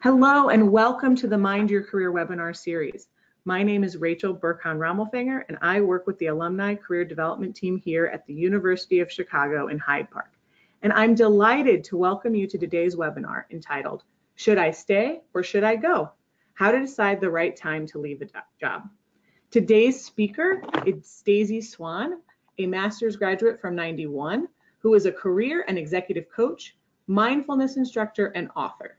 Hello and welcome to the Mind Your Career webinar series. My name is Rachel Burkhan-Rammelfinger and I work with the Alumni Career Development Team here at the University of Chicago in Hyde Park. And I'm delighted to welcome you to today's webinar entitled, Should I Stay or Should I Go? How to Decide the Right Time to Leave a Job. Today's speaker is Daisy Swan, a master's graduate from 91, who is a career and executive coach, mindfulness instructor, and author.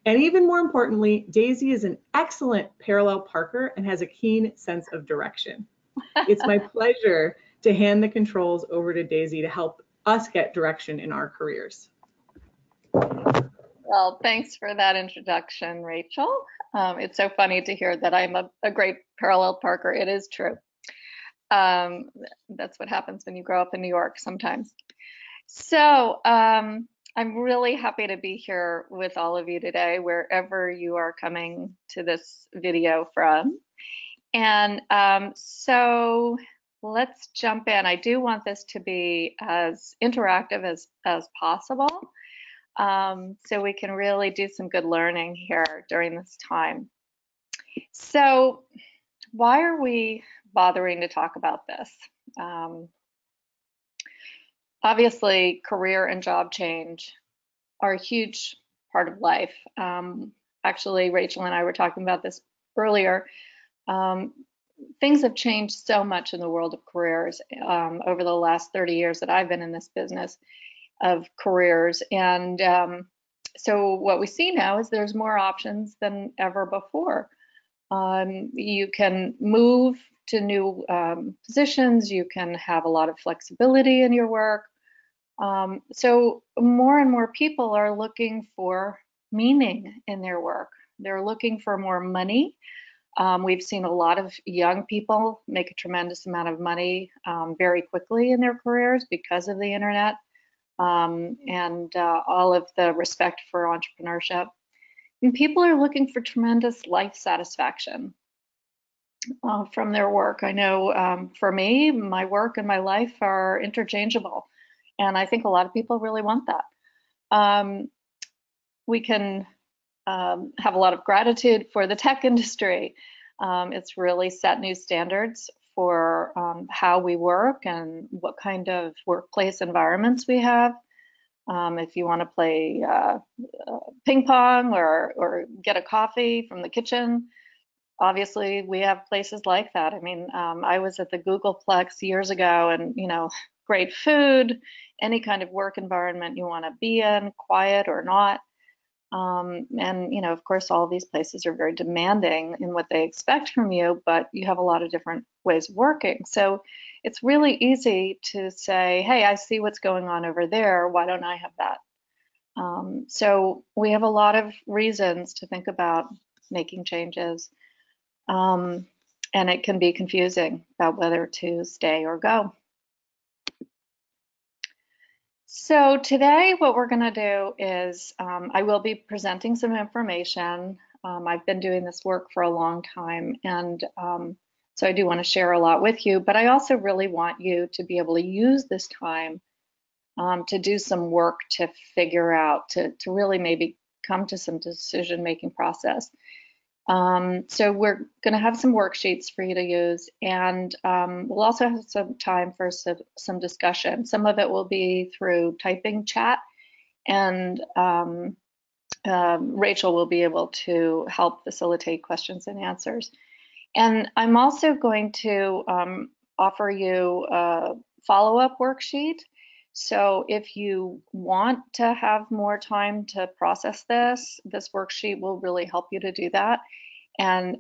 And even more importantly, Daisy is an excellent parallel parker and has a keen sense of direction. It's my pleasure to hand the controls over to Daisy to help us get direction in our careers. Well, thanks for that introduction, Rachel. It's so funny to hear that I'm a great parallel parker. It is true. That's what happens when you grow up in New York sometimes. So I'm really happy to be here with all of you today, wherever you are coming to this video from. And so let's jump in. I do want this to be as interactive as possible, so we can really do some good learning here during this time. So why are we bothering to talk about this? Obviously, career and job change are a huge part of life. Actually, Rachel and I were talking about this earlier. Things have changed so much in the world of careers over the last 30 years that I've been in this business of careers. And so what we see now is there's more options than ever before. You can move to new positions, you can have a lot of flexibility in your work. So more and more people are looking for meaning in their work. They're looking for more money. We've seen a lot of young people make a tremendous amount of money very quickly in their careers because of the internet and all of the respect for entrepreneurship. And people are looking for tremendous life satisfaction from their work. I know for me, my work and my life are interchangeable. And I think a lot of people really want that. We can have a lot of gratitude for the tech industry. It's really set new standards for how we work and what kind of workplace environments we have. If you want to play ping pong or get a coffee from the kitchen, obviously we have places like that. I mean, I was at the Googleplex years ago, and great food, any kind of work environment you want to be in, quiet or not. And of course, all of these places are very demanding in what they expect from you, but you have a lot of different ways of working. So it's really easy to say, hey, I see what's going on over there. Why don't I have that? So we have a lot of reasons to think about making changes. And it can be confusing about whether to stay or go. So today what we're going to do is I will be presenting some information. I've been doing this work for a long time, and so I do want to share a lot with you, but I also really want you to be able to use this time to do some work to figure out, to really maybe come to some decision-making process. So we're going to have some worksheets for you to use, and we'll also have some time for some discussion. Some of it will be through typing chat, and Rachel will be able to help facilitate questions and answers. And I'm also going to offer you a follow-up worksheet. So if you want to have more time to process this worksheet will really help you to do that. And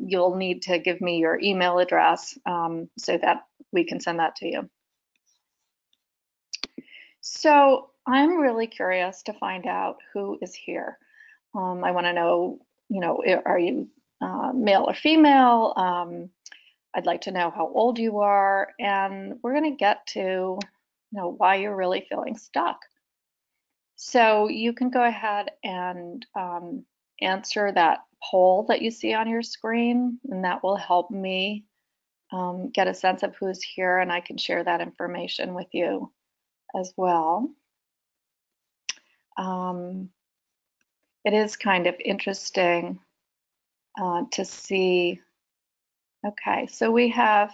you'll need to give me your email address so that we can send that to you. So I'm really curious to find out who is here. I want to know, are you male or female? I'd like to know how old you are, and we're going to get to why you're really feeling stuck. So you can go ahead and answer that poll that you see on your screen, and that will help me get a sense of who's here, and I can share that information with you as well. it is kind of interesting to see. Okay, so we have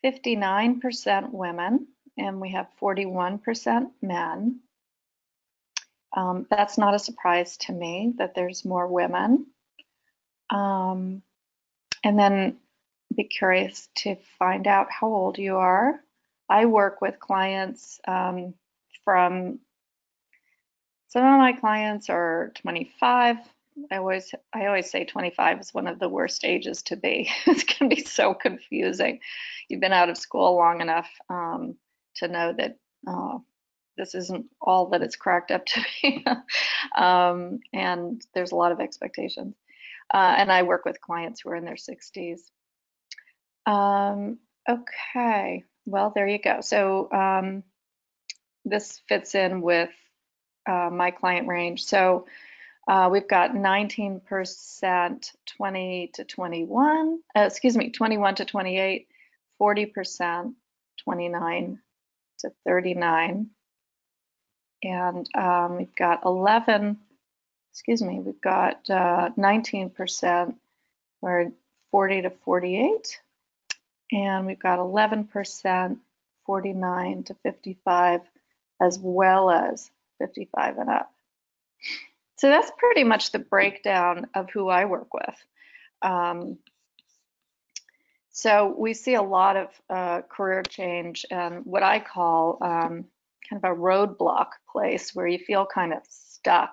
59% women and we have 41% men. That's not a surprise to me that there's more women. And then be curious to find out how old you are. I work with clients from, some of my clients are 25. I always say 25 is one of the worst ages to be. It can be so confusing. You've been out of school long enough to know that this isn't all that it's cracked up to be. And there's a lot of expectations. And I work with clients who are in their 60s. Okay, well, there you go. So this fits in with my client range. So we've got 19% 20 to 21, 21 to 28, 40% 29 to 39. And we've got 19% or 40 to 48. And we've got 11% 49 to 55, as well as 55 and up. So that's pretty much the breakdown of who I work with. So we see a lot of career change and what I call kind of a roadblock place where you feel kind of stuck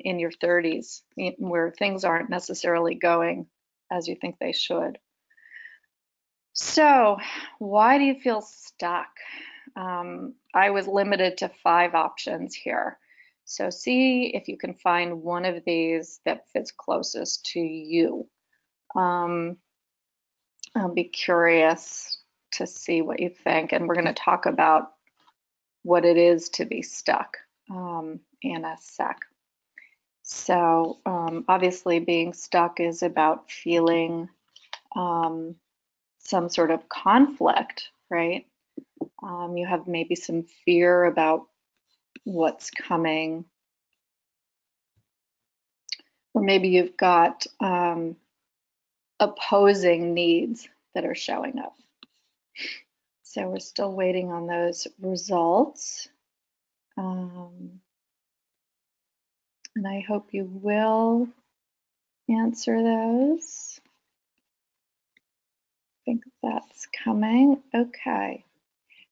in your 30s, where things aren't necessarily going as you think they should. So why do you feel stuck? I was limited to 5 options here. So see if you can find one of these that fits closest to you. I'll be curious to see what you think, and we're going to talk about what it is to be stuck in a sec. So obviously being stuck is about feeling some sort of conflict, right? You have maybe some fear about what's coming, or maybe you've got opposing needs that are showing up. So we're still waiting on those results. And I hope you will answer those. I think that's coming. Okay.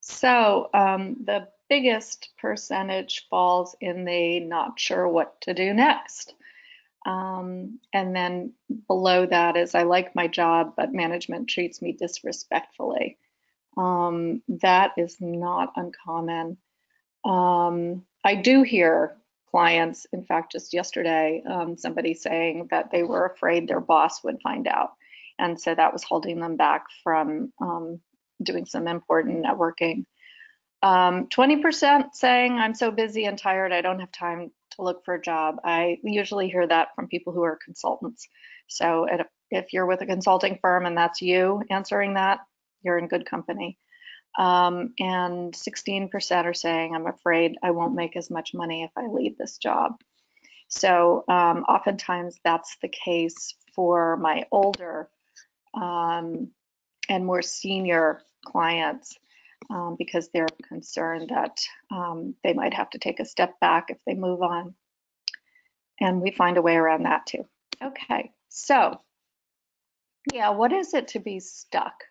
So the biggest percentage falls in the not sure what to do next. And then below that is I like my job, but management treats me disrespectfully. That is not uncommon. I do hear clients, in fact, just yesterday, somebody saying that they were afraid their boss would find out. And so that was holding them back from doing some important networking. 20% saying I'm so busy and tired, I don't have time to look for a job. I usually hear that from people who are consultants. So if you're with a consulting firm and that's you answering that, you're in good company. And 16% are saying I'm afraid I won't make as much money if I leave this job. So oftentimes that's the case for my older and more senior clients because they're concerned that they might have to take a step back if they move on. And we find a way around that too. Okay, so yeah, what is it to be stuck?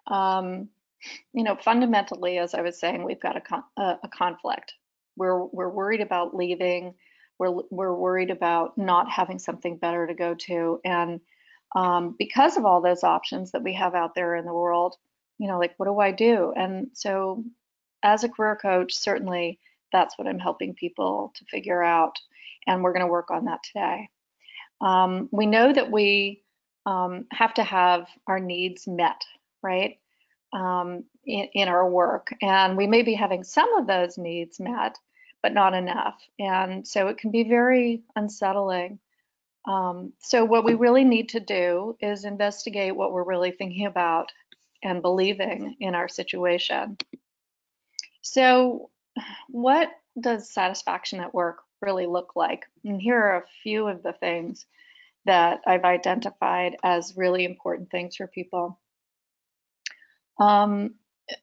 You know, fundamentally, as I was saying, we've got a conflict. We're worried about leaving. We're worried about not having something better to go to. And because of all those options that we have out there in the world, you know, like, what do I do? And so as a career coach, certainly that's what I'm helping people to figure out. And we're going to work on that today. We know that we have to have our needs met, right? In our work, and we may be having some of those needs met, but not enough, and so it can be very unsettling. So what we really need to do is investigate what we're really thinking about and believing in our situation. So what does satisfaction at work really look like? And here are a few of the things that I've identified as really important things for people. Um,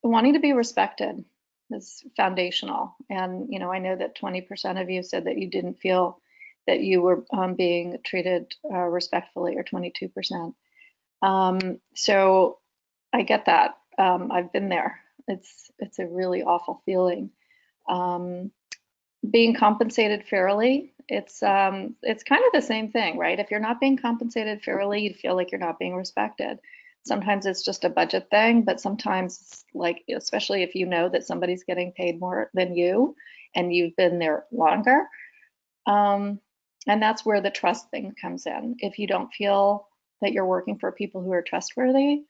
Wanting to be respected is foundational. And, I know that 20% of you said that you didn't feel that you were being treated respectfully, or 22%. So I get that. I've been there. It's a really awful feeling. Being compensated fairly, it's kind of the same thing, right? If you're not being compensated fairly, you feel like you're not being respected. Sometimes it's just a budget thing, but sometimes, like, especially if you know that somebody's getting paid more than you and you've been there longer, and that's where the trust thing comes in. If you don't feel that you're working for people who are trustworthy,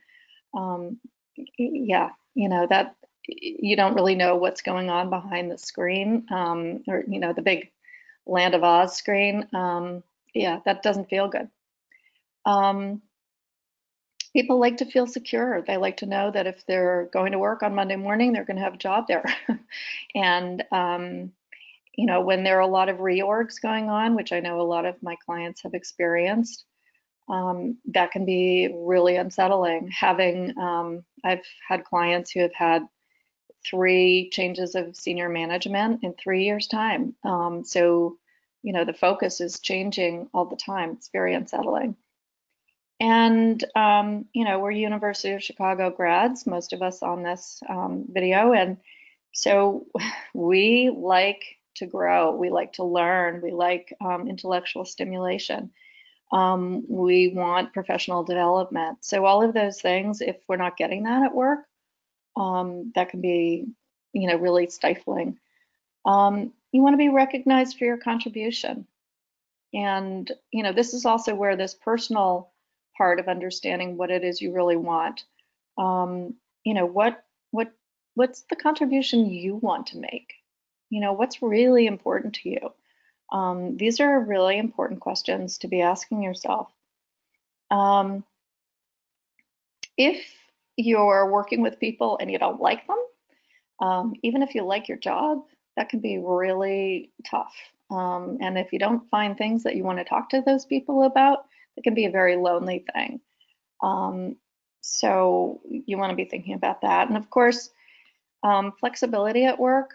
yeah, that you don't really know what's going on behind the screen, or the big Land of Oz screen. Yeah, that doesn't feel good. People like to feel secure. They like to know that if they're going to work on Monday morning, they're going to have a job there. And when there are a lot of reorgs going on, which I know a lot of my clients have experienced, that can be really unsettling. I've had clients who have had 3 changes of senior management in 3 years' time. So, the focus is changing all the time. It's very unsettling. And, we're University of Chicago grads, most of us on this video. And so we like to grow, we like to learn, we like intellectual stimulation. We want professional development. So all of those things, if we're not getting that at work, that can be, really stifling. You want to be recognized for your contribution. And, this is also where this personal part of understanding what it is you really want. What's the contribution you want to make? What's really important to you? These are really important questions to be asking yourself. If you're working with people and you don't like them, even if you like your job, that can be really tough. And if you don't find things that you want to talk to those people about, it can be a very lonely thing. So you want to be thinking about that. And of course, flexibility at work,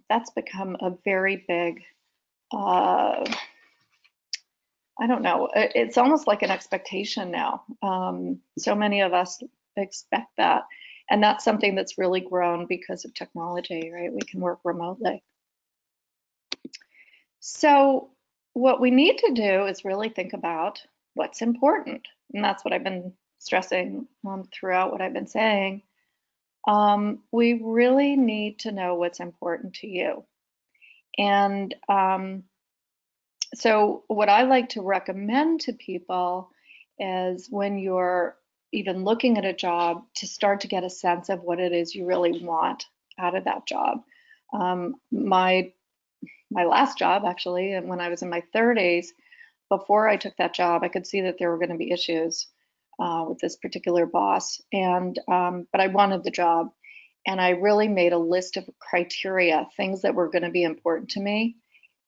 that's become a very big, I don't know, it's almost like an expectation now. So many of us expect that. And that's something that's really grown because of technology, right? We can work remotely. So what we need to do is really think about what's important. And that's what I've been stressing throughout what I've been saying. We really need to know what's important to you. And so what I like to recommend to people is, when you're even looking at a job, to start to get a sense of what it is you really want out of that job. My last job, actually, and when I was in my 30s, before I took that job, I could see that there were going to be issues with this particular boss, and but I wanted the job, and I really made a list of criteria, things that were going to be important to me,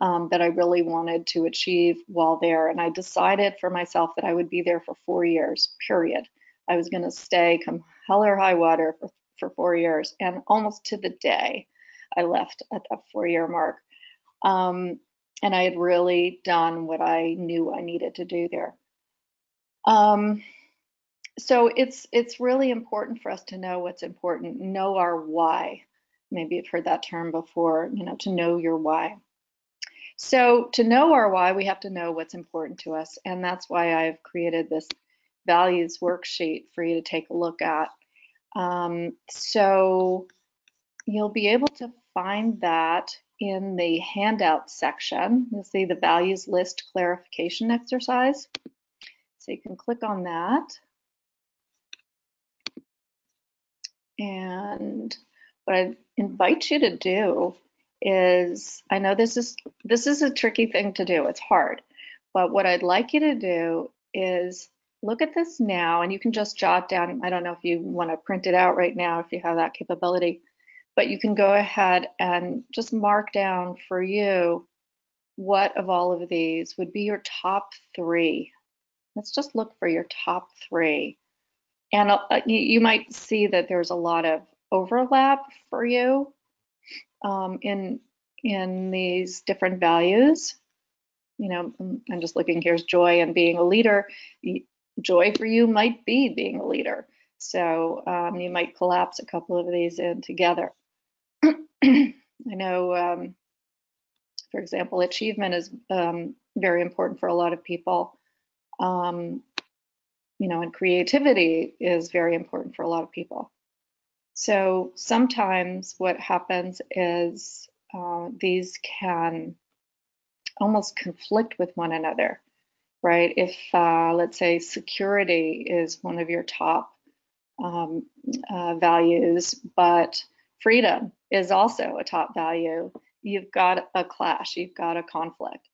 that I really wanted to achieve while there. And I decided for myself that I would be there for 4 years, period. I was going to stay come hell or high water for 4 years, and almost to the day I left at that 4-year mark. And I had really done what I knew I needed to do there. So it's really important for us to know what's important, know our why. Maybe you've heard that term before, to know your why. So to know our why, we have to know what's important to us. And that's why I've created this values worksheet for you to take a look at. So you'll be able to find that in the handout section. You'll see the values list clarification exercise. So you can click on that. And what I invite you to do is, I know this is a tricky thing to do, it's hard, but what I'd like you to do is look at this now, and you can just jot down, I don't know if you want to print it out right now if you have that capability, but you can go ahead and just mark down for you what of all of these would be your top three? Let's just look for your top three. And you might see that there's a lot of overlap for you in these different values. You know, I'm just looking, here's joy and being a leader. Joy for you might be being a leader. So you might collapse a couple of these in together. I know, for example, achievement is very important for a lot of people. You know, and creativity is very important for a lot of people. So sometimes what happens is these can almost conflict with one another, right? If let's say security is one of your top values, but freedom is also a top value, you've got a clash, you've got a conflict.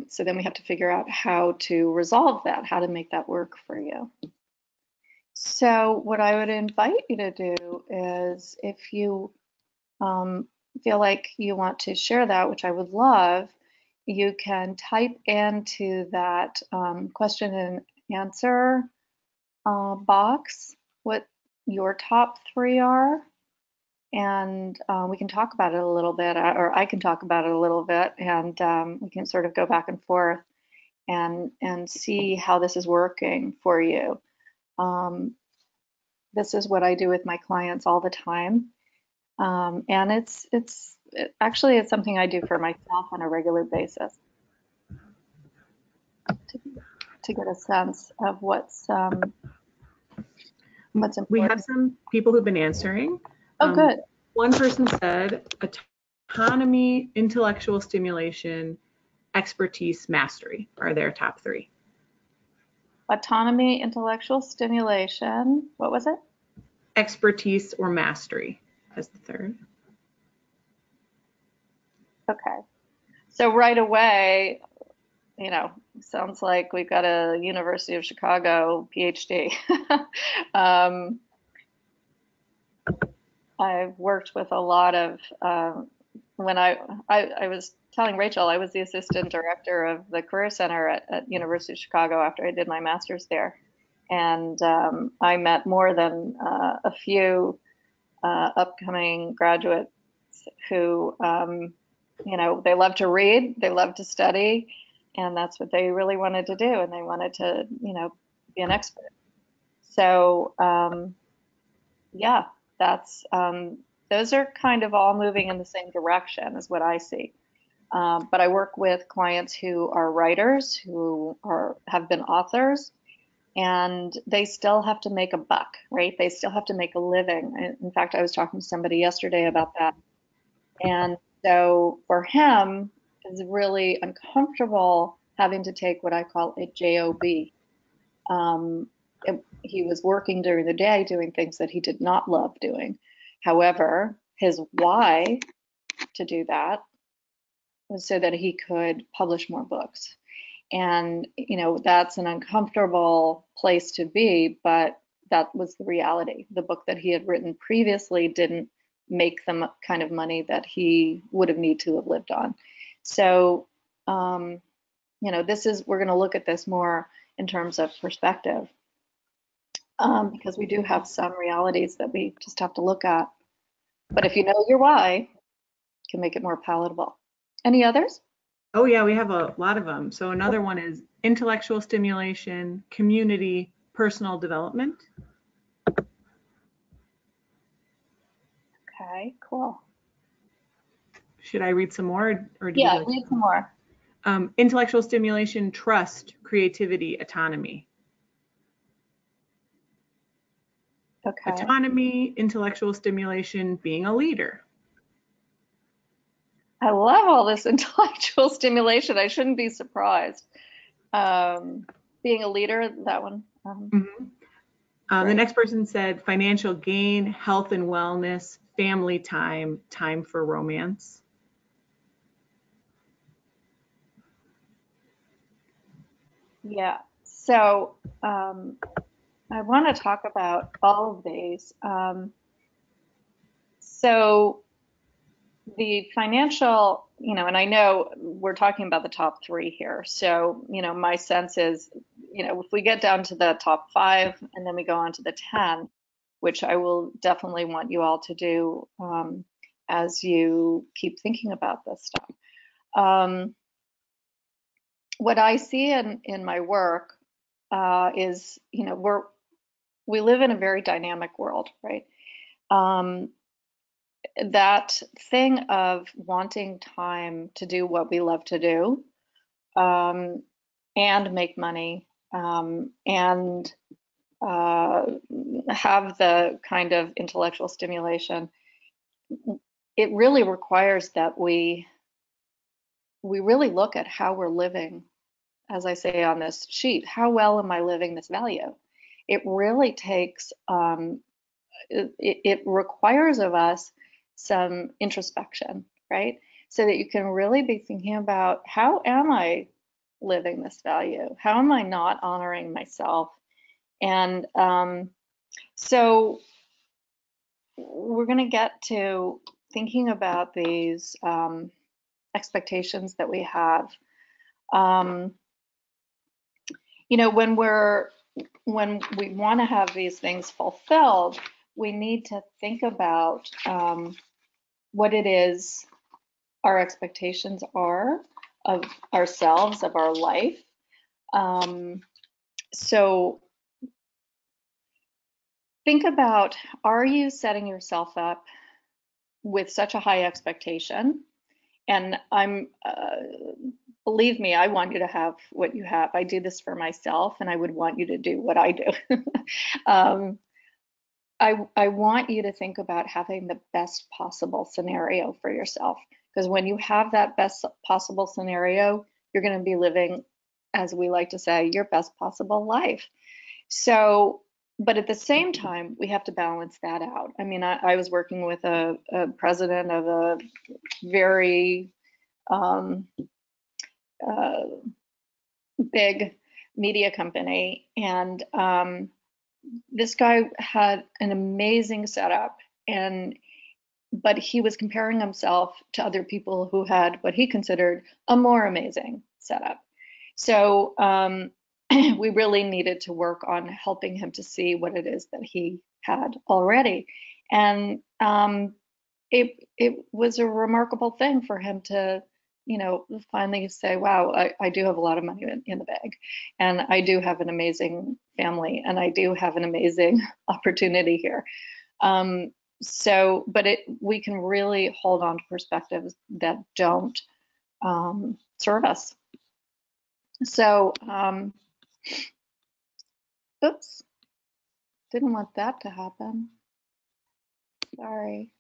So then we have to figure out how to resolve that, how to make that work for you. So what I would invite you to do is, if you feel like you want to share that, which I would love, you can type into that question and answer box what your top three are. And we can talk about it a little bit, or I can talk about it a little bit, and we can sort of go back and forth and see how this is working for you. This is what I do with my clients all the time, and it's actually it's something I do for myself on a regular basis to get a sense of what's important. We have some people who've been answering. Oh, good. One person said autonomy, intellectual stimulation, expertise, mastery are their top three. Autonomy, intellectual stimulation. What was it? Expertise or mastery as the third. Okay. So right away, you know, sounds like we've got a University of Chicago PhD. I've worked with a lot of, when I was telling Rachel, I was the assistant director of the Career Center at University of Chicago after I did my master's there. And I met more than a few upcoming graduates who, you know, they love to read, they love to study, and that's what they really wanted to do. And they wanted to, you know, be an expert. So, yeah, that's those are kind of all moving in the same direction is what I see. But I work with clients who are writers, who have been authors, and they still have to make a buck, right? They still have to make a living. In fact, I was talking to somebody yesterday about that. And so for him, it's really uncomfortable having to take what I call a job. He was working during the day doing things that he did not love doing. However, his why to do that was so that he could publish more books. And, you know, that's an uncomfortable place to be, but that was the reality. The book that he had written previously didn't make the kind of money that he would have needed to have lived on. So, you know, we're going to look at this more in terms of perspective, because we do have some realities that we just have to look at. But if you know your why, you can make it more palatable. Any others? Oh yeah, we have a lot of them. So another one is intellectual stimulation, community, personal development. Okay, cool. Should I read some more, or do Yeah, you like read some more. Intellectual stimulation, trust, creativity, autonomy. Okay. Autonomy, intellectual stimulation, being a leader. I love all this intellectual stimulation. I shouldn't be surprised. Being a leader, that one. The next person said financial gain, health and wellness, family time, time for romance. Yeah. So I want to talk about all of these. So the financial, and I know we're talking about the top three here. So, my sense is, if we get down to the top five and then we go on to the 10, which I will definitely want you all to do as you keep thinking about this stuff. What I see in my work is, we live in a very dynamic world, right? That thing of wanting time to do what we love to do, and make money, and have the kind of intellectual stimulation, it really requires that we really look at how we're living, as I say on this sheet. How well am I living this value? It really takes, it requires of us some introspection, right? So that you can really be thinking about, how am I living this value? How am I not honoring myself? And so we're going to get to thinking about these expectations that we have. When we want to have these things fulfilled, we need to think about what it is our expectations are of ourselves, of our life. So think about, are you setting yourself up with such a high expectation? And believe me, I want you to have what you have. I do this for myself, and I would want you to do what I do. I want you to think about having the best possible scenario for yourself, because when you have that best possible scenario, you're going to be living, as we like to say, your best possible life. So, but at the same time, we have to balance that out. I mean, I was working with a president of a very big media company, and this guy had an amazing setup, but he was comparing himself to other people who had what he considered a more amazing setup. So we really needed to work on helping him to see what it is that he had already. And it was a remarkable thing for him to, finally say, wow, I do have a lot of money in the bag, and I do have an amazing family, and I do have an amazing opportunity here. But we can really hold on to perspectives that don't serve us. So, oops, didn't want that to happen. Sorry.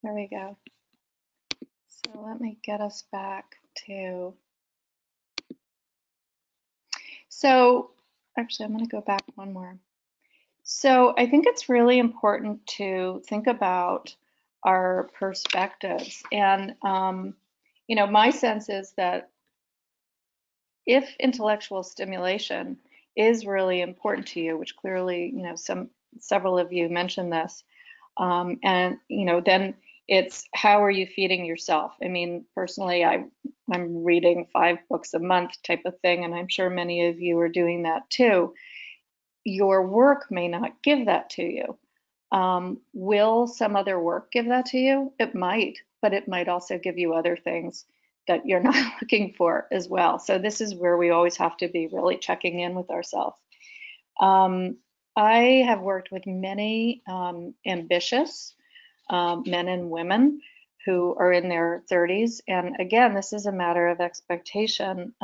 There we go. So let me get us back to, so actually I'm going to go back one more. So I think it's really important to think about our perspectives. And, my sense is that if intellectual stimulation is really important to you, which clearly, several of you mentioned this, and, then it's, how are you feeding yourself? I mean, personally, I'm reading 5 books a month type of thing, and I'm sure many of you are doing that too. Your work may not give that to you. Will some other work give that to you? It might, but it might also give you other things that you're not looking for as well. So this is where we always have to be really checking in with ourselves. I have worked with many ambitious men and women who are in their 30s. And again, this is a matter of expectation.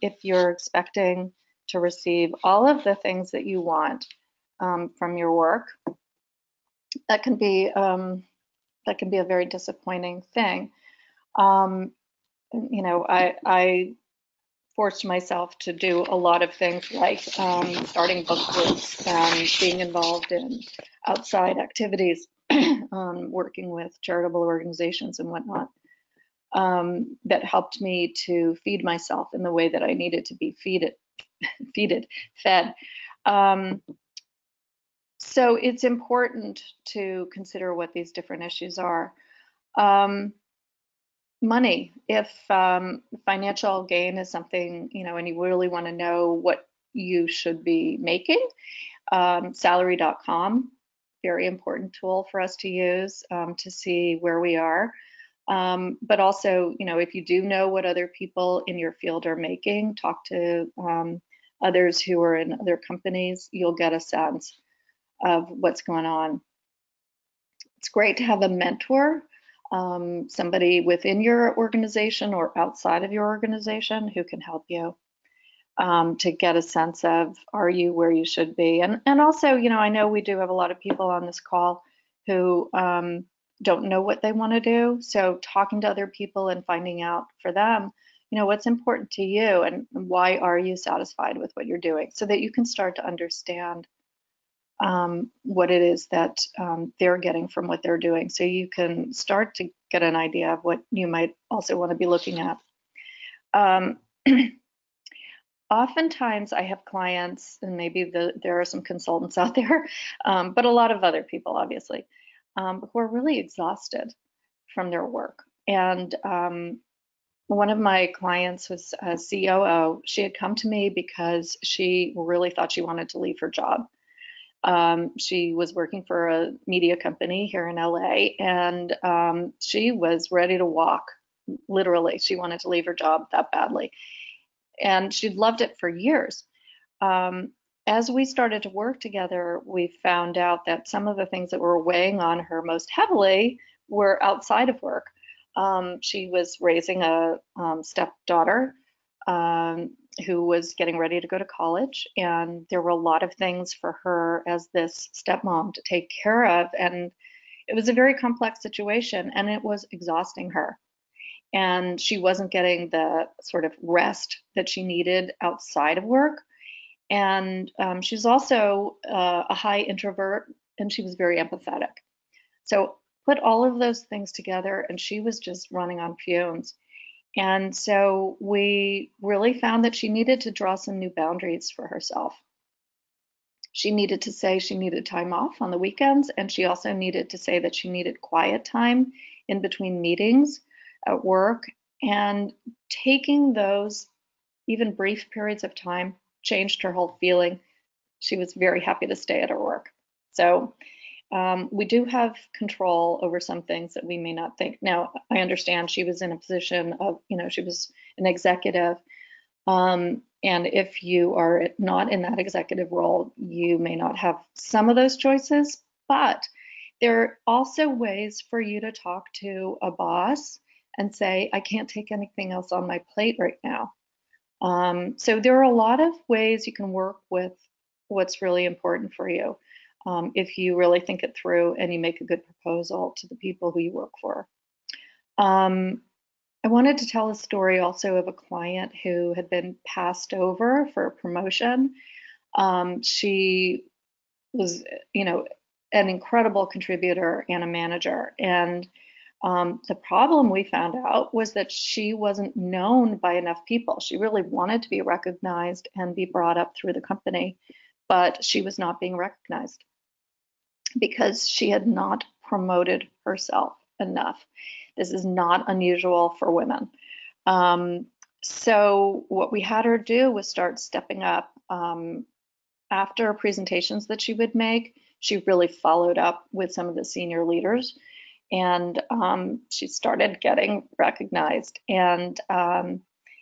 If you're expecting to receive all of the things that you want from your work, that can be a very disappointing thing. I forced myself to do a lot of things like starting book groups and being involved in outside activities, working with charitable organizations and whatnot, that helped me to feed myself in the way that I needed to be fed. So it's important to consider what these different issues are. Um, Money. If financial gain is something, and you really want to know what you should be making, salary.com, very important tool for us to use to see where we are. But also, if you do know what other people in your field are making, talk to others who are in other companies, you'll get a sense of what's going on. It's great to have a mentor, somebody within your organization or outside of your organization who can help you to get a sense of, are you where you should be? And also, I know we do have a lot of people on this call who don't know what they want to do. So talking to other people and finding out for them, what's important to you and why are you satisfied with what you're doing, so that you can start to understand what it is that they're getting from what they're doing. So you can start to get an idea of what you might also want to be looking at. Um, Oftentimes I have clients, and maybe there are some consultants out there, but a lot of other people, obviously, who are really exhausted from their work. And one of my clients was a COO. She had come to me because she really thought she wanted to leave her job. She was working for a media company here in LA, and she was ready to walk. Literally, she wanted to leave her job that badly. And she'd loved it for years. As we started to work together, we found out that some of the things that were weighing on her most heavily were outside of work. She was raising a stepdaughter who was getting ready to go to college, and there were a lot of things for her as this stepmom to take care of, and it was a very complex situation, and it was exhausting her. And she wasn't getting the sort of rest that she needed outside of work. And she's also a high introvert, and she was very empathetic. So put all of those things together, and she was just running on fumes. And so we really found that she needed to draw some new boundaries for herself. She needed to say she needed time off on the weekends, and she also needed to say that she needed quiet time in between meetings at work. And taking those even brief periods of time changed her whole feeling. She was very happy to stay at her work. So we do have control over some things that we may not think. Now, I understand she was in a position of, she was an executive. And if you are not in that executive role, you may not have some of those choices, but there are also ways for you to talk to a boss and say, I can't take anything else on my plate right now. So there are a lot of ways you can work with what's really important for you if you really think it through and you make a good proposal to the people who you work for. I wanted to tell a story also of a client who had been passed over for a promotion. She was, an incredible contributor and a manager. And the problem we found out was that she wasn't known by enough people. She really wanted to be recognized and be brought up through the company, but she was not being recognized because she had not promoted herself enough. This is not unusual for women. So what we had her do was start stepping up. After presentations that she would make, she really followed up with some of the senior leaders, and she started getting recognized. And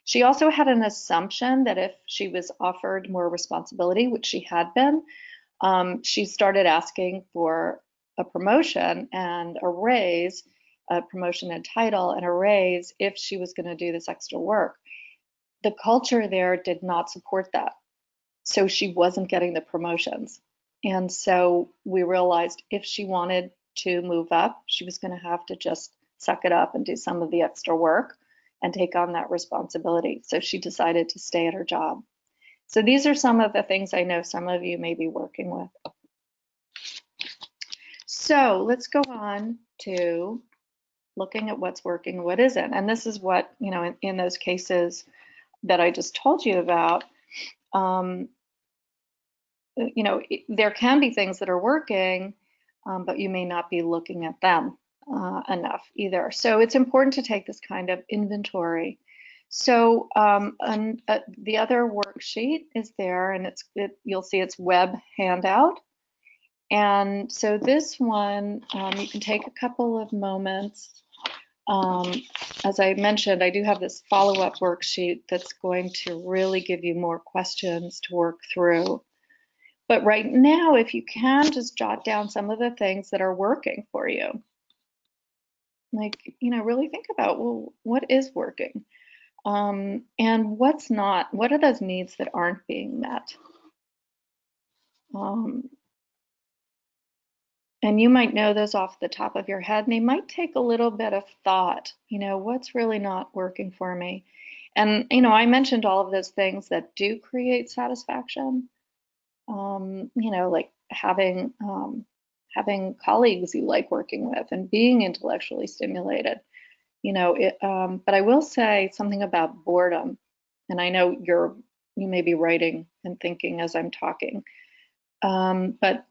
she also had an assumption that if she was offered more responsibility, which she had been, she started asking for a promotion and a raise, a promotion and title and a raise if she was going to do this extra work. The culture there did not support that. So she wasn't getting the promotions. And so we realized if she wanted to move up, she was going to have to just suck it up and do some of the extra work and take on that responsibility. So she decided to stay at her job. So these are some of the things I know some of you may be working with. So let's go on to looking at what's working and what isn't. And this is what, in those cases that I just told you about, there can be things that are working, but you may not be looking at them. enough either. So it's important to take this kind of inventory. So the other worksheet is there, and you'll see it's web handout. And so this one, you can take a couple of moments. As I mentioned, I do have this follow-up worksheet that's going to really give you more questions to work through. But right now, if you can, just jot down some of the things that are working for you. Like, really think about, well, what is working? And what's not? What are those needs that aren't being met? And you might know those off the top of your head, and they might take a little bit of thought, what's really not working for me? And, I mentioned all of those things that do create satisfaction, like having colleagues you like working with and being intellectually stimulated, but I will say something about boredom. And I know you may be writing and thinking as I'm talking, but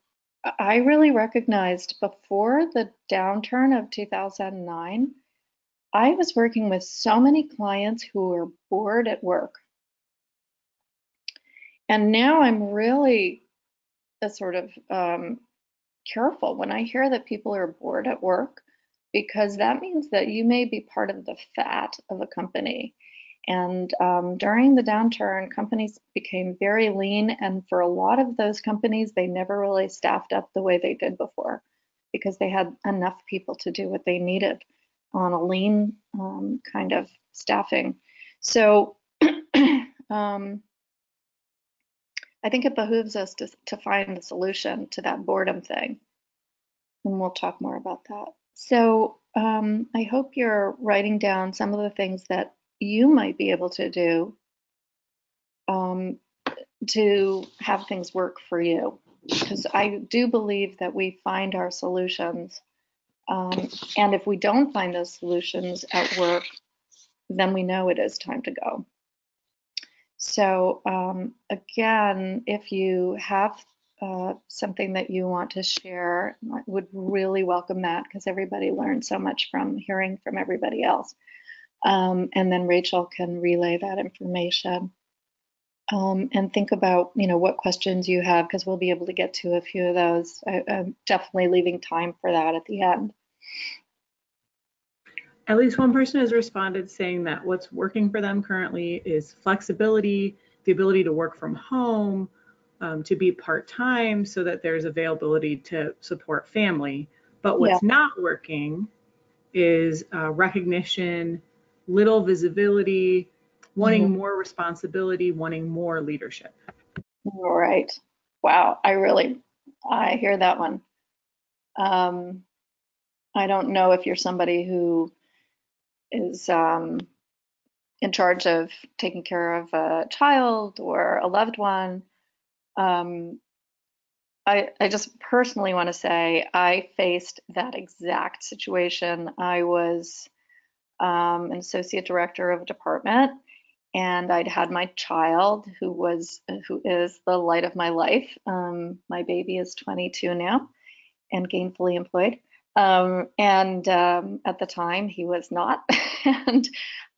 I really recognized before the downturn of 2009, I was working with so many clients who were bored at work. And now I'm really sort of careful when I hear that people are bored at work, because that means that you may be part of the fat of a company. And during the downturn, companies became very lean. And for a lot of those companies, they never really staffed up the way they did before, because they had enough people to do what they needed on a lean kind of staffing. So I think it behooves us to find the solution to that boredom thing. And we'll talk more about that. So I hope you're writing down some of the things that you might be able to do to have things work for you. Because I do believe that we find our solutions. And if we don't find those solutions at work, then we know it is time to go. So again, if you have something that you want to share, I would really welcome that, because everybody learns so much from hearing from everybody else. And then Rachel can relay that information. And think about, what questions you have, because we'll be able to get to a few of those. I'm definitely leaving time for that at the end. At least one person has responded saying that what's working for them currently is flexibility, the ability to work from home, to be part-time so that there's availability to support family. But what's not working is recognition, little visibility, wanting more responsibility, wanting more leadership. All right. Wow. I hear that one. I don't know if you're somebody who is in charge of taking care of a child or a loved one. I just personally want to say I faced that exact situation. I was an associate director of a department, and I'd had my child who is the light of my life. My baby is 22 now and gainfully employed. And at the time he was not. And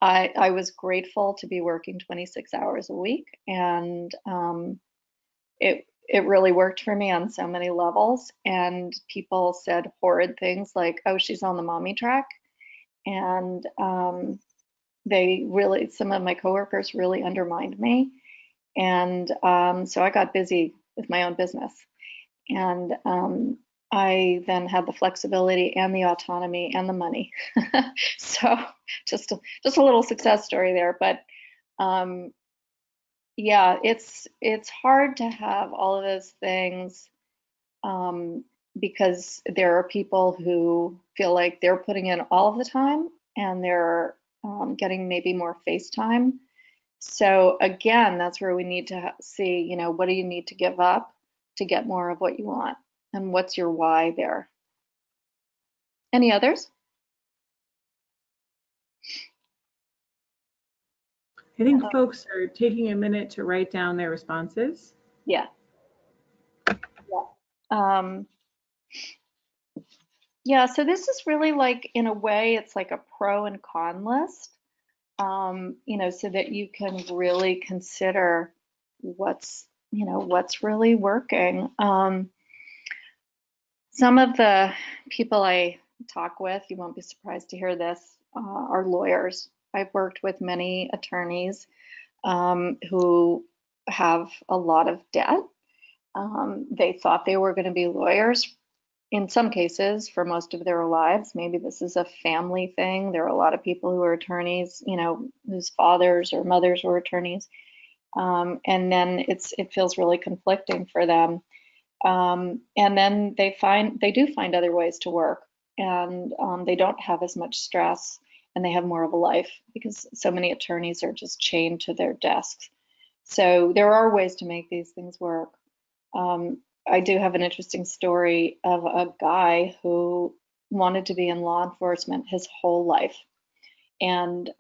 I was grateful to be working 26 hours a week. And it really worked for me on so many levels. And people said horrid things like, oh, she's on the mommy track. And some of my coworkers really undermined me. And so I got busy with my own business. And I then had the flexibility and the autonomy and the money. So just a little success story there. But yeah, it's hard to have all of those things because there are people who feel like they're putting in all of the time and they're getting maybe more face time. So again, that's where we need to see, what do you need to give up to get more of what you want, and what's your why there. Any others? I think folks are taking a minute to write down their responses. Yeah. Yeah, so this is really like, in a way, it's like a pro and con list, so that you can really consider what's really working. Some of the people I talk with, you won't be surprised to hear this, are lawyers. I've worked with many attorneys who have a lot of debt. They thought they were going to be lawyers in some cases for most of their lives. Maybe this is a family thing. There are a lot of people who are attorneys, whose fathers or mothers were attorneys. And then it feels really conflicting for them. And then they do find other ways to work, and they don't have as much stress, and they have more of a life because so many attorneys are just chained to their desks. So there are ways to make these things work. Um, I do have an interesting story of a guy who wanted to be in law enforcement his whole life. And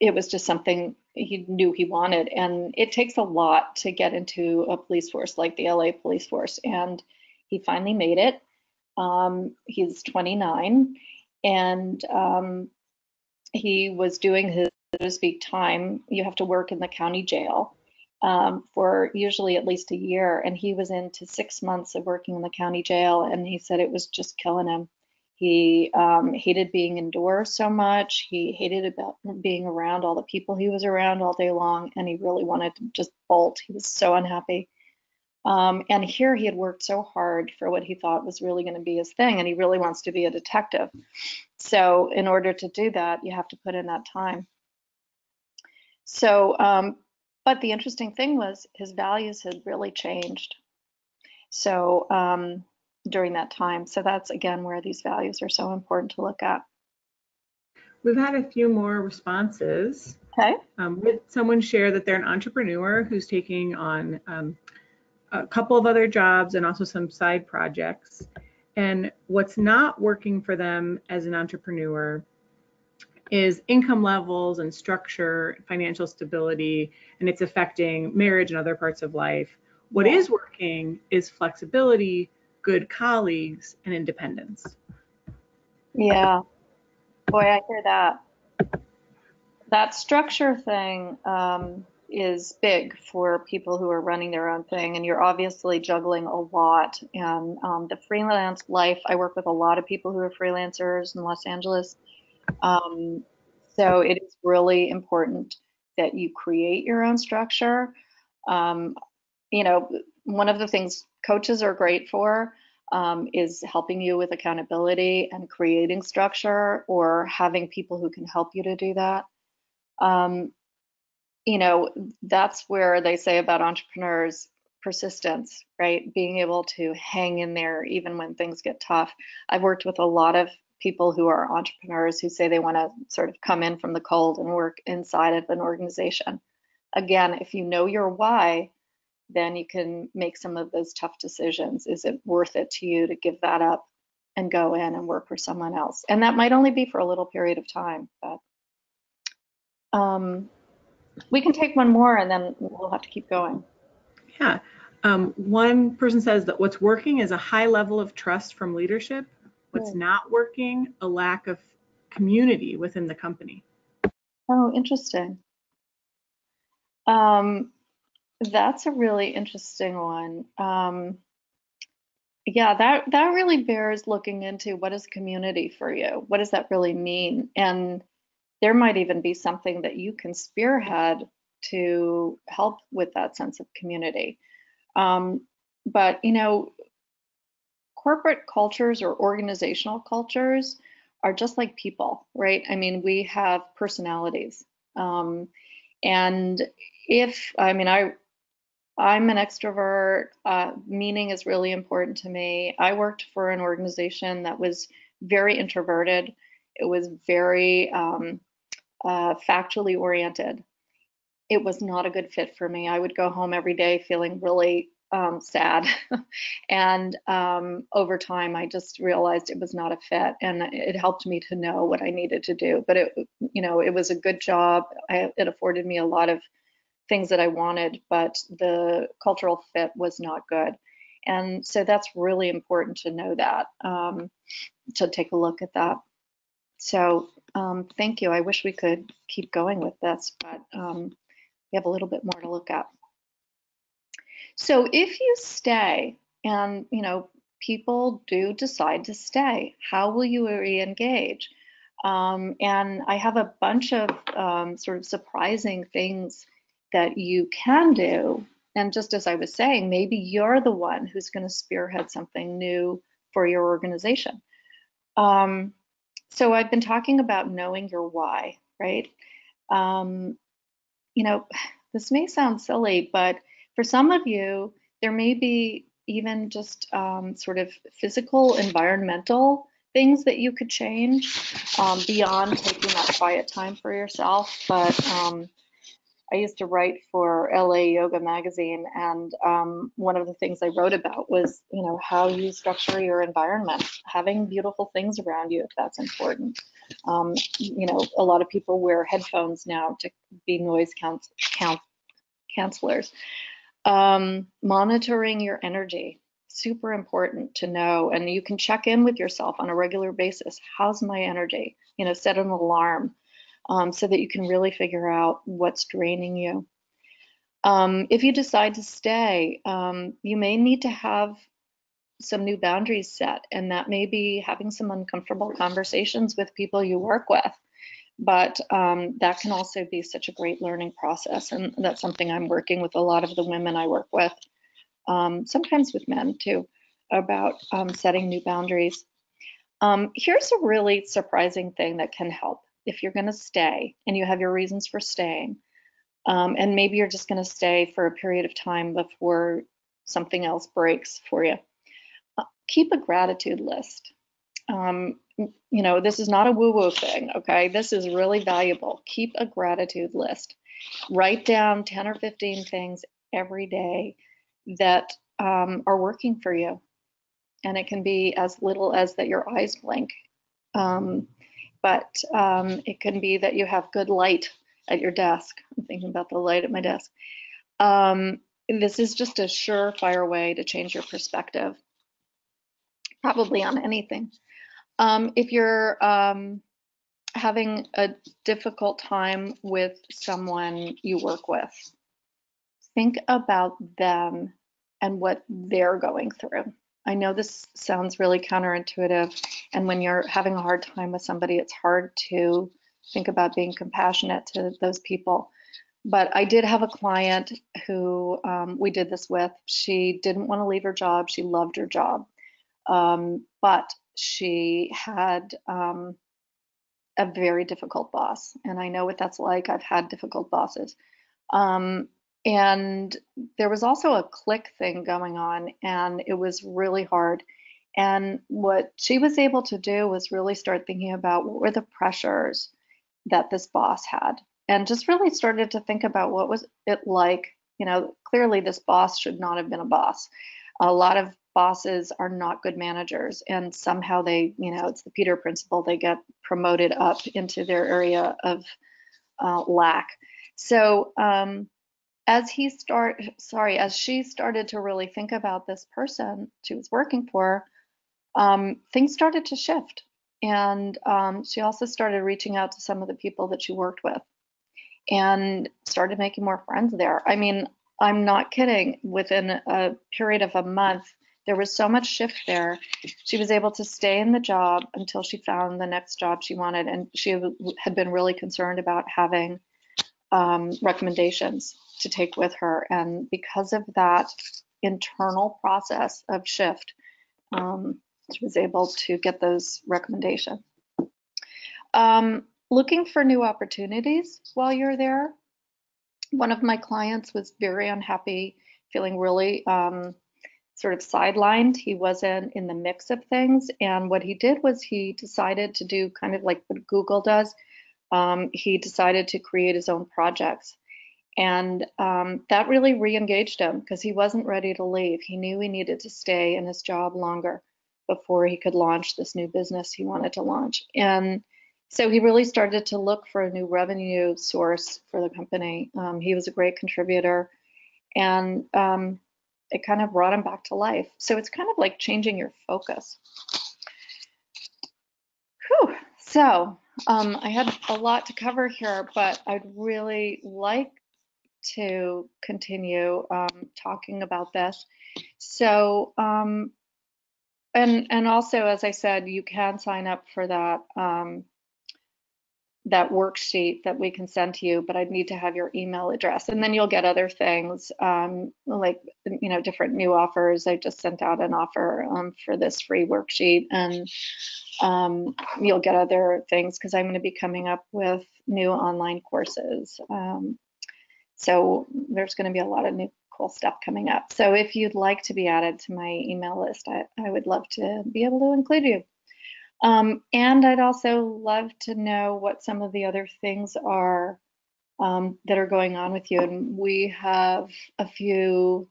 it was just something he knew he wanted. And it takes a lot to get into a police force like the LA police force. And he finally made it. He's 29, and he was doing his, so to speak, time. You have to work in the county jail for usually at least a year. And he was into 6 months of working in the county jail, and he said it was just killing him. He hated being indoors so much. He hated about being around all the people he was around all day long, and he really wanted to just bolt. He was so unhappy. And here he had worked so hard for what he thought was really going to be his thing, and he really wants to be a detective. So in order to do that, you have to put in that time. So, but the interesting thing was his values had really changed. So during that time, so that's again where these values are so important to look at. We've had a few more responses. Okay. With someone share that they're an entrepreneur who's taking on a couple of other jobs and also some side projects. And what's not working for them as an entrepreneur is income levels and structure, financial stability, and it's affecting marriage and other parts of life. What is working is flexibility, good colleagues, and independence. Yeah. Boy, I hear that. That structure thing is big for people who are running their own thing, and you're obviously juggling a lot. And the freelance life, I work with a lot of people who are freelancers in Los Angeles. Um, so it is really important that you create your own structure. Um, One of the things coaches are great for is helping you with accountability and creating structure, or having people who can help you to do that. Um, that's where they say about entrepreneurs, persistence, right? Being able to hang in there even when things get tough. I've worked with a lot of people who are entrepreneurs who say they want to sort of come in from the cold and work inside of an organization. Again, if you know your why, then you can make some of those tough decisions. Is it worth it to you to give that up and go in and work for someone else? And that might only be for a little period of time, but we can take one more and then we'll have to keep going. Yeah. One person says that what's working is a high level of trust from leadership. What's not working, a lack of community within the company. Oh, interesting. That's a really interesting one. Yeah, that really bears looking into. What is community for you? What does that really mean? And there might even be something that you can spearhead to help with that sense of community. But corporate cultures or organizational cultures are just like people, right? I mean, we have personalities. And I'm an extrovert. Meaning is really important to me. I worked for an organization that was very introverted. It was very factually oriented. It was not a good fit for me. I would go home every day feeling really sad. And over time, I just realized it was not a fit, and it helped me to know what I needed to do. But it was a good job. It afforded me a lot of things that I wanted, but the cultural fit was not good. And so that's really important to know that, to take a look at that. So thank you. I wish we could keep going with this, but we have a little bit more to look at. So if you stay, and people do decide to stay, how will you re-engage? And I have a bunch of sort of surprising things that you can do. And just as I was saying, maybe you're the one who's going to spearhead something new for your organization. So I've been talking about knowing your why, right? This may sound silly, but for some of you, there may be even just sort of physical, environmental things that you could change beyond taking that quiet time for yourself. But I used to write for LA Yoga Magazine, and one of the things I wrote about was, how you structure your environment, having beautiful things around you if that's important. A lot of people wear headphones now to be noise cancelers. Monitoring your energy, super important to know, and you can check in with yourself on a regular basis. How's my energy? Set an alarm so that you can really figure out what's draining you. If you decide to stay, you may need to have some new boundaries set, and that may be having some uncomfortable conversations with people you work with. But that can also be such a great learning process, and that's something I'm working with a lot of the women I work with, sometimes with men too, about setting new boundaries. Here's a really surprising thing that can help if you're going to stay and you have your reasons for staying, and maybe you're just going to stay for a period of time before something else breaks for you. Keep a gratitude list. This is not a woo-woo thing, okay? This is really valuable. Keep a gratitude list. Write down 10 or 15 things every day that are working for you. And it can be as little as that your eyes blink. But it can be that you have good light at your desk. I'm thinking about the light at my desk. This is just a surefire way to change your perspective, probably on anything. If you're having a difficult time with someone you work with, think about them and what they're going through. I know this sounds really counterintuitive, and when you're having a hard time with somebody, it's hard to think about being compassionate to those people. But I did have a client who we did this with. She didn't want to leave her job. She loved her job. But she had a very difficult boss, and I know what that's like. I've had difficult bosses. And there was also a click thing going on, and it was really hard. And what she was able to do was really start thinking about what were the pressures that this boss had, and just really started to think about what was it like. Clearly this boss should not have been a boss. A lot of bosses are not good managers, and somehow they, it's the Peter principle, they get promoted up into their area of lack. So as she started to really think about this person she was working for, things started to shift. And she also started reaching out to some of the people that she worked with and started making more friends there. I mean, I'm not kidding. Within a period of a month, there was so much shift there. She was able to stay in the job until she found the next job she wanted. And she had been really concerned about having recommendations to take with her. And because of that internal process of shift, she was able to get those recommendations. Looking for new opportunities while you're there. One of my clients was very unhappy, feeling really sort of sidelined. He wasn't in the mix of things. And what he did was he decided to do kind of like what Google does. He decided to create his own projects. And that really re-engaged him because he wasn't ready to leave. He knew he needed to stay in his job longer before he could launch this new business he wanted to launch. And so he really started to look for a new revenue source for the company. He was a great contributor. And it kind of brought him back to life. So it's kind of like changing your focus. Whew. So I had a lot to cover here, but I'd really like to continue talking about this. So, and also, as I said, you can sign up for that that worksheet that we can send to you, but I'd need to have your email address, and then you'll get other things like different new offers. I just sent out an offer for this free worksheet, and you'll get other things because I'm going to be coming up with new online courses. So there's going to be a lot of new cool stuff coming up. So if you'd like to be added to my email list, I would love to be able to include you. And I'd also love to know what some of the other things are that are going on with you. And we have we've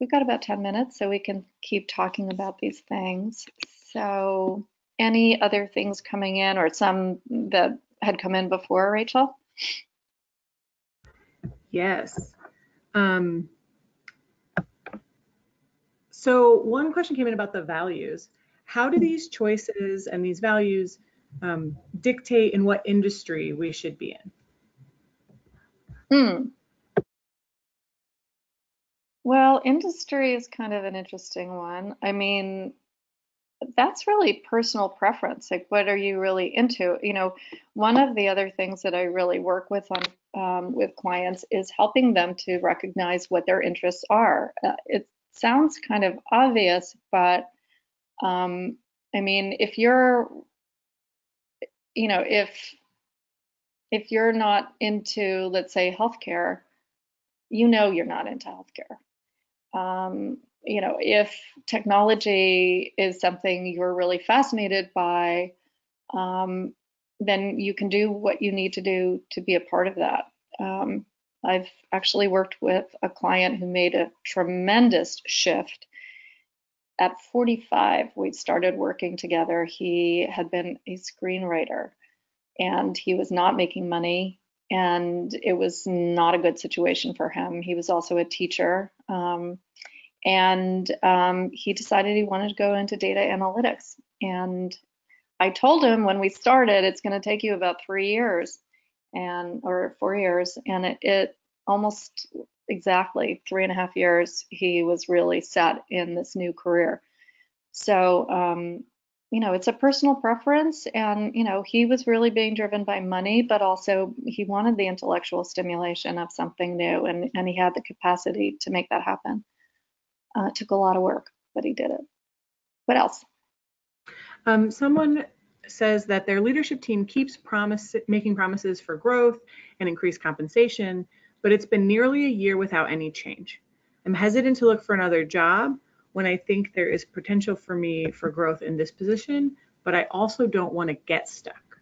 got about 10 minutes, so we can keep talking about these things. So any other things coming in, or some that had come in before, Rachel? Yes. So one question came in about the values. How do these choices and these values dictate in what industry we should be in? Well, industry is kind of an interesting one. I mean, that's really personal preference. Like, what are you really into? One of the other things that I really work with on with clients is helping them to recognize what their interests are. It sounds kind of obvious, but I mean, if you're, if you're not into, let's say, healthcare, you're not into healthcare. If technology is something you're really fascinated by, then you can do what you need to do to be a part of that. I've actually worked with a client who made a tremendous shift. At 45, we started working together. He had been a screenwriter and he was not making money, and it was not a good situation for him. He was also a teacher. And he decided he wanted to go into data analytics. And I told him when we started, it's going to take you about 3 years or 4 years. And it almost exactly 3.5 years, he was really set in this new career. So, it's a personal preference. And, he was really being driven by money, but also he wanted the intellectual stimulation of something new. And he had the capacity to make that happen. It took a lot of work, but he did it. What else? Someone says that their leadership team keeps making promises for growth and increased compensation, but it's been nearly a year without any change. I'm hesitant to look for another job when I think there is potential for me for growth in this position, but I also don't want to get stuck.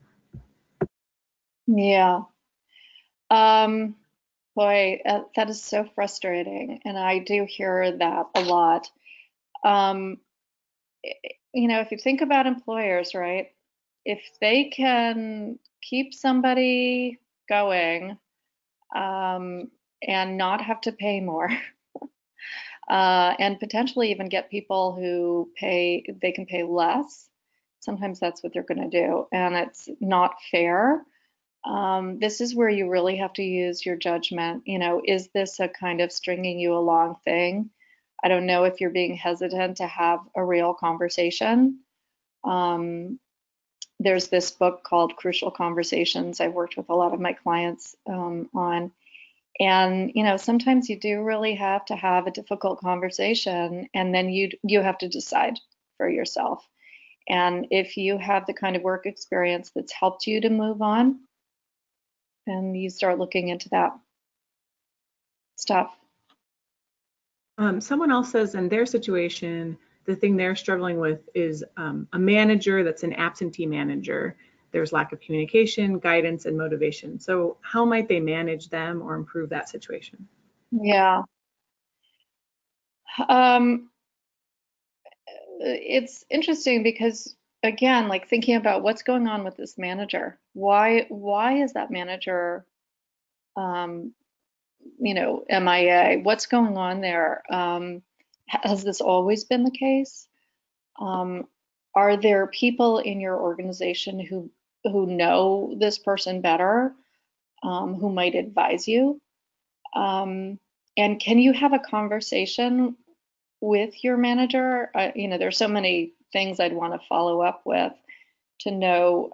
Yeah. Boy, that is so frustrating, and I do hear that a lot. If you think about employers, right? If they can keep somebody going and not have to pay more, and potentially even get people who they can pay less, sometimes that's what they're going to do, and it's not fair. This is where you really have to use your judgment. Is this a kind of stringing you along thing? I don't know if you're being hesitant to have a real conversation. There's this book called Crucial Conversations I've worked with a lot of my clients on. And, sometimes you do really have to have a difficult conversation, and then you have to decide for yourself. And if you have the kind of work experience that's helped you to move on, and you start looking into that stuff. Someone else says in their situation, the thing they're struggling with is a manager that's an absentee manager. There's lack of communication, guidance, and motivation. So how might they manage them or improve that situation? Yeah. It's interesting because, again, like thinking about what's going on with this manager. Why is that manager MIA? What's going on there? Has this always been the case? Are there people in your organization who know this person better, who might advise you? And can you have a conversation with your manager? There's so many things I'd want to follow up with to know,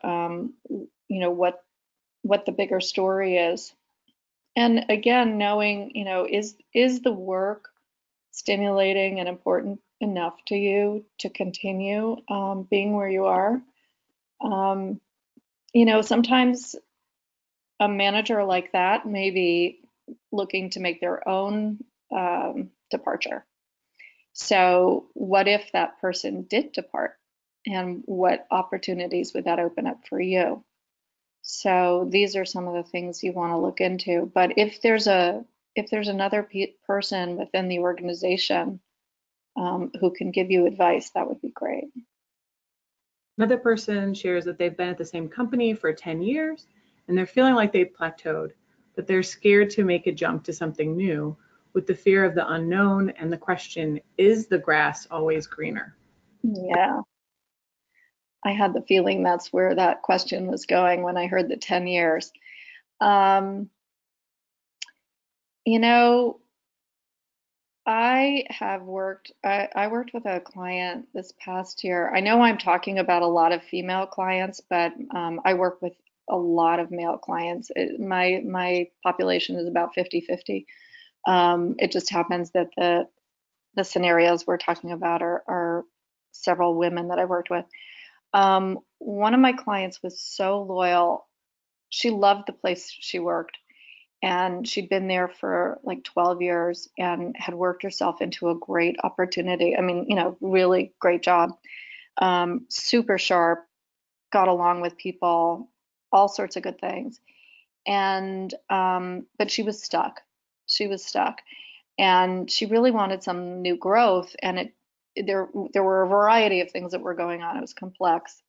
what the bigger story is. And again, knowing, is the work stimulating and important enough to you to continue being where you are? Sometimes a manager like that may be looking to make their own departure. So what if that person did depart, and what opportunities would that open up for you? So these are some of the things you want to look into. But if there's another person within the organization who can give you advice, that would be great. Another person shares that they've been at the same company for 10 years and they're feeling like they've plateaued, but they're scared to make a jump to something new with the fear of the unknown and the question, is the grass always greener? Yeah, I had the feeling that's where that question was going when I heard the 10 years. Um, you know, I worked with a client this past year. I know I'm talking about a lot of female clients, but I work with a lot of male clients. My population is about 50-50. It just happens that the scenarios we're talking about are several women that I worked with. One of my clients was so loyal. She loved the place she worked, and she'd been there for like 12 years and had worked herself into a great opportunity. I mean, really great job. Super sharp, got along with people, all sorts of good things. And but she was stuck. She was stuck, and she really wanted some new growth. And there were a variety of things that were going on. It was complex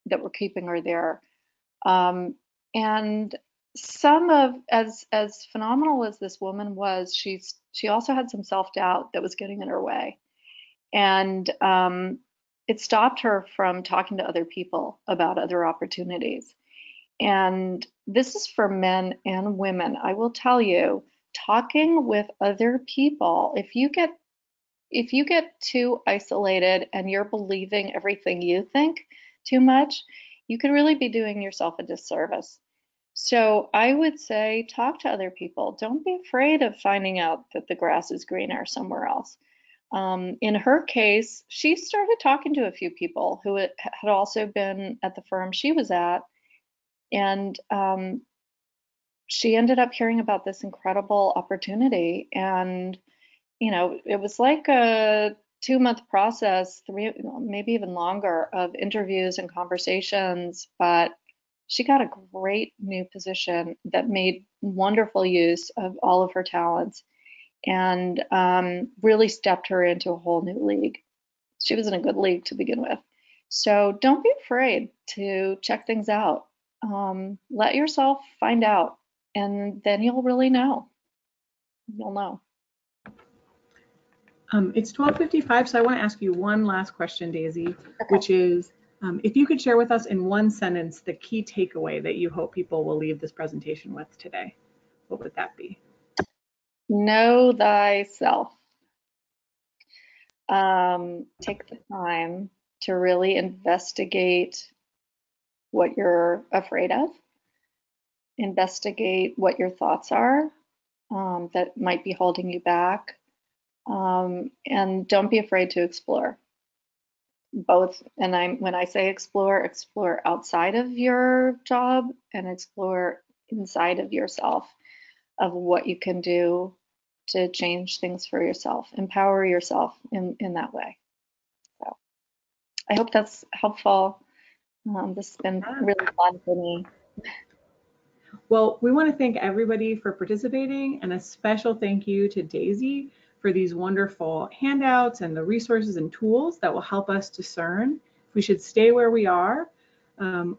that were keeping her there. And some of as phenomenal as this woman was, she also had some self-doubt that was getting in her way, and it stopped her from talking to other people about other opportunities. And this is for men and women. I will tell you, talking with other people, if you get too isolated and you're believing everything you think too much, you could really be doing yourself a disservice. So I would say talk to other people. Don't be afraid of finding out that the grass is greener somewhere else. In her case, she started talking to a few people who had also been at the firm she was at, and she ended up hearing about this incredible opportunity. And it was like a 2-month process, three, maybe even longer, of interviews and conversations, but she got a great new position that made wonderful use of all of her talents, and really stepped her into a whole new league. She was in a good league to begin with. So don't be afraid to check things out. Let yourself find out, and then you'll really know. You'll know. It's 12:55, so I want to ask you one last question, Daisy, Okay. which is if you could share with us in one sentence the key takeaway that you hope people will leave this presentation with today, what would that be? Know thyself. Take the time to really investigate what you're afraid of, investigate what your thoughts are that might be holding you back, and don't be afraid to explore. Both, and when I say explore outside of your job and explore inside of yourself, of what you can do to change things for yourself, empower yourself in that way. So I hope that's helpful. This has been really fun for me. Well, we want to thank everybody for participating, and a special thank you to Daisy for these wonderful handouts and the resources and tools that will help us discern if we should stay where we are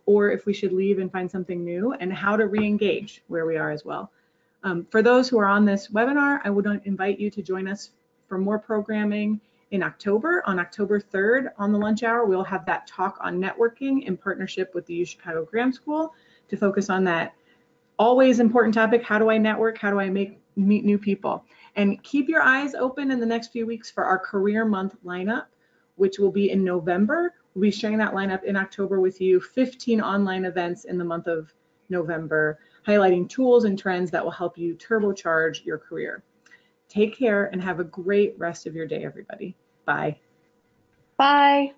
or if we should leave and find something new, and how to re-engage where we are as well. For those who are on this webinar, I would invite you to join us for more programming in October. On October 3rd on the lunch hour, we'll have that talk on networking in partnership with the U Chicago Graham School to focus on that always important topic. How do I network? How do I meet new people? And keep your eyes open in the next few weeks for our Career Month lineup, which will be in November. We'll be sharing that lineup in October with you, 15 online events in the month of November, highlighting tools and trends that will help you turbocharge your career. Take care and have a great rest of your day, everybody. Bye. Bye.